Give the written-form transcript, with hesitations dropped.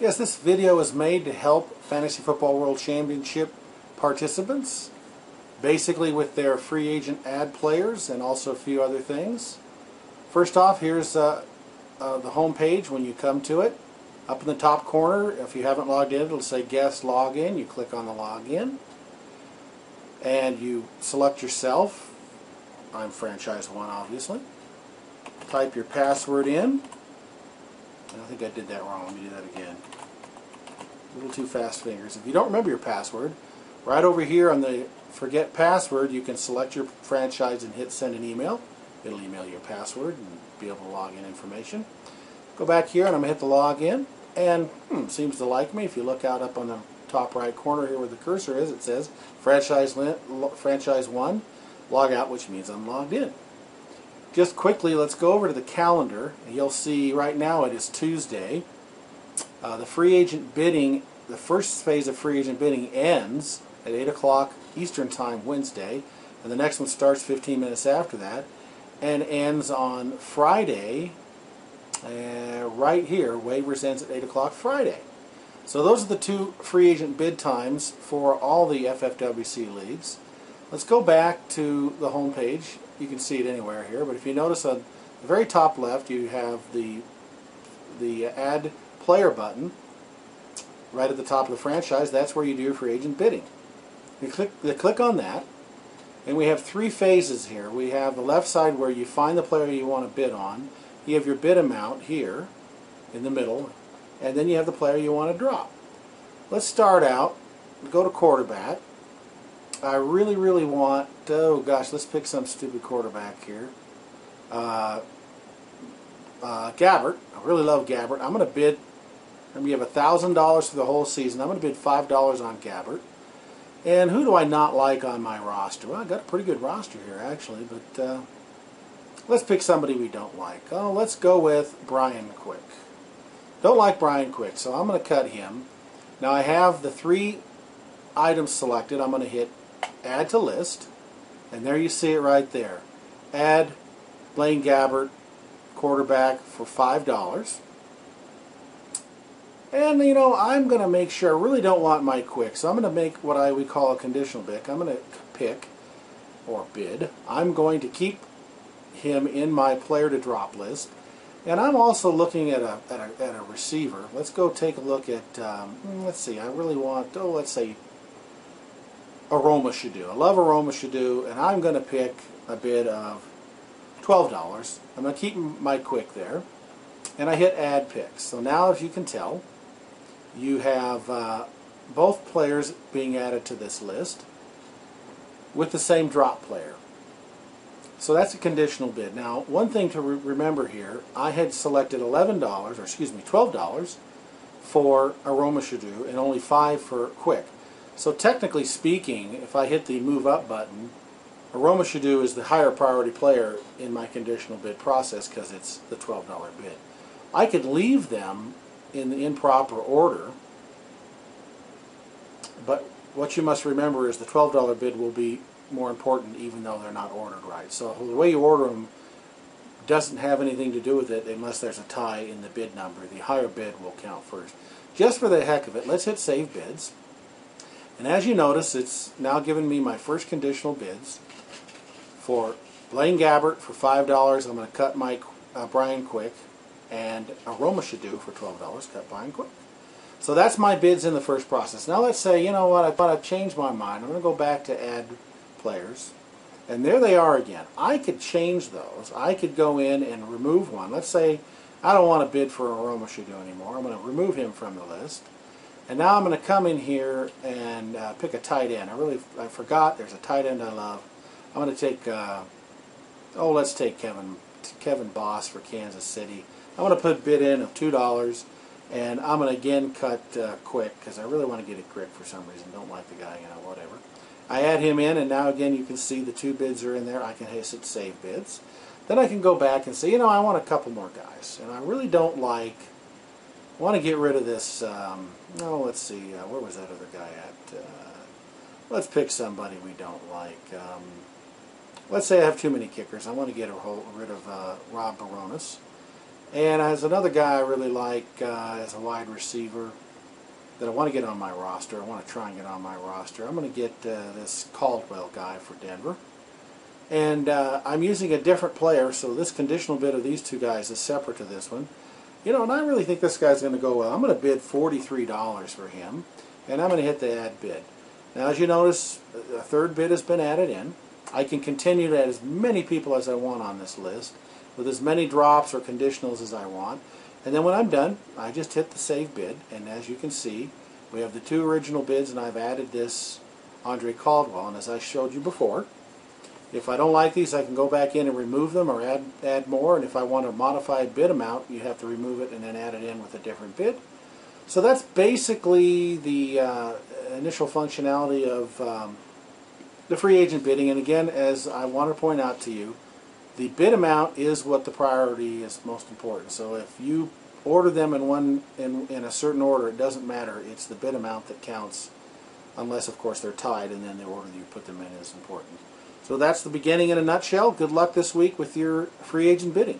Yes, this video is made to help Fantasy Football World Championship participants, basically with their free agent ad players and also a few other things. First off, here's the home page when you come to it. Up in the top corner, if you haven't logged in, it'll say guest login. You click on the login and you select yourself. I'm franchise 1, obviously. Type your password in. I think I did that wrong. Let me do that again. A little too fast fingers. If you don't remember your password, right over here on the forget password, you can select your franchise and hit send an email. It'll email your password and be able to log in information. Go back here and I'm going to hit the login, and seems to like me. If you look out up on the top right corner here where the cursor is, it says franchise 1 log out, which means I'm logged in. Just quickly, let's go over to the calendar. You'll see right now it is Tuesday. The free agent bidding, the first phase of free agent bidding ends at 8 o'clock Eastern Time Wednesday, and the next one starts 15 minutes after that and ends on Friday. Right here, waivers ends at 8 o'clock Friday. So those are the two free agent bid times for all the FFWC leagues. Let's go back to the home page. You can see it anywhere here, but if you notice on the very top left, you have the add player button right at the top of the franchise. That's where you do your free agent bidding. You click on that, and we have three phases here. We have the left side where you find the player you want to bid on. You have your bid amount here in the middle, and then you have the player you want to drop. Let's start out. Go to quarterback. I really want, oh gosh, let's pick some stupid quarterback here. Gabbert. I really love Gabbert. I'm going to bid, and we have $1,000 for the whole season. I'm going to bid $5 on Gabbert. And who do I not like on my roster? Well, I got a pretty good roster here, actually, but let's pick somebody we don't like. Oh, let's go with Brian Quick. Don't like Brian Quick, so I'm going to cut him. Now I have the 3 items selected. I'm going to hit add to list, and there you see it right there. Add Blaine Gabbert, quarterback, for $5. And you know, I'm going to make sure, I really don't want Mike Quick, so I'm going to make what we call a conditional pick. I'm going to pick, or bid, I'm going to keep him in my player to drop list. And I'm also looking at a receiver. Let's go take a look at, let's see, I really want, let's say Aroma Shadu. I love Aroma Shadu, and I'm going to pick a bid of $12. I'm going to keep Mike Quick there, and I hit add picks. So now, as you can tell, you have both players being added to this list with the same drop player. So that's a conditional bid. Now, one thing to remember here, I had selected $12 for Aroma Shadu and only $5 for Quick. So technically speaking, if I hit the move up button, Aroma Shadu is the higher priority player in my conditional bid process because it's the $12 bid. I could leave them in the improper order, but what you must remember is the $12 bid will be more important even though they're not ordered right. So the way you order them doesn't have anything to do with it unless there's a tie in the bid number. The higher bid will count first. Just for the heck of it, let's hit save bids. And as you notice, it's now giving me my first conditional bids for Blaine Gabbert for $5. I'm going to cut Brian Quick, and Aroma Shadu for $12. Cut Brian Quick. So that's my bids in the first process. Now let's say, you know what, I thought I'd changed my mind. I'm going to go back to add players, and there they are again. I could change those. I could go in and remove one. Let's say I don't want to bid for Aroma Shadu anymore. I'm going to remove him from the list. And now I'm going to come in here and pick a tight end. I forgot there's a tight end I love. I'm going to take, let's take Kevin Boss for Kansas City. I'm going to put bid in of $2, and I'm going to again cut Quick because I really want to get it Quick for some reason. Don't like the guy, whatever. I add him in, and now again you can see the 2 bids are in there. I can hit save bids. Then I can go back and say, I want a couple more guys, and I really don't like. I want to get rid of this. Let's see. Where was that other guy at? Let's pick somebody we don't like. Let's say I have too many kickers. I want to get rid of Rob Baronis. And as another guy I really like as a wide receiver that I want to get on my roster, I want to try and get on my roster, I'm going to get this Caldwell guy for Denver. And I'm using a different player, so this conditional bid of these two guys is separate to this one. You know, and I really think this guy's going to go well. I'm going to bid $43 for him, and I'm going to hit the add bid. Now, as you notice, a third bid has been added in. I can continue to add as many people as I want on this list, with as many drops or conditionals as I want. And then when I'm done, I just hit the save bid, and as you can see, we have the two original bids, and I've added this Andre Caldwell. And as I showed you before, if I don't like these, I can go back in and remove them or add more. And if I want a modified bid amount, you have to remove it and then add it in with a different bid. So that's basically the initial functionality of the free agent bidding. And again, as I want to point out to you, the bid amount is what the priority is most important. So if you order them in a certain order, it doesn't matter. It's the bid amount that counts, unless of course they're tied, and then the order that you put them in is important. So that's the beginning in a nutshell. Good luck this week with your free agent bidding.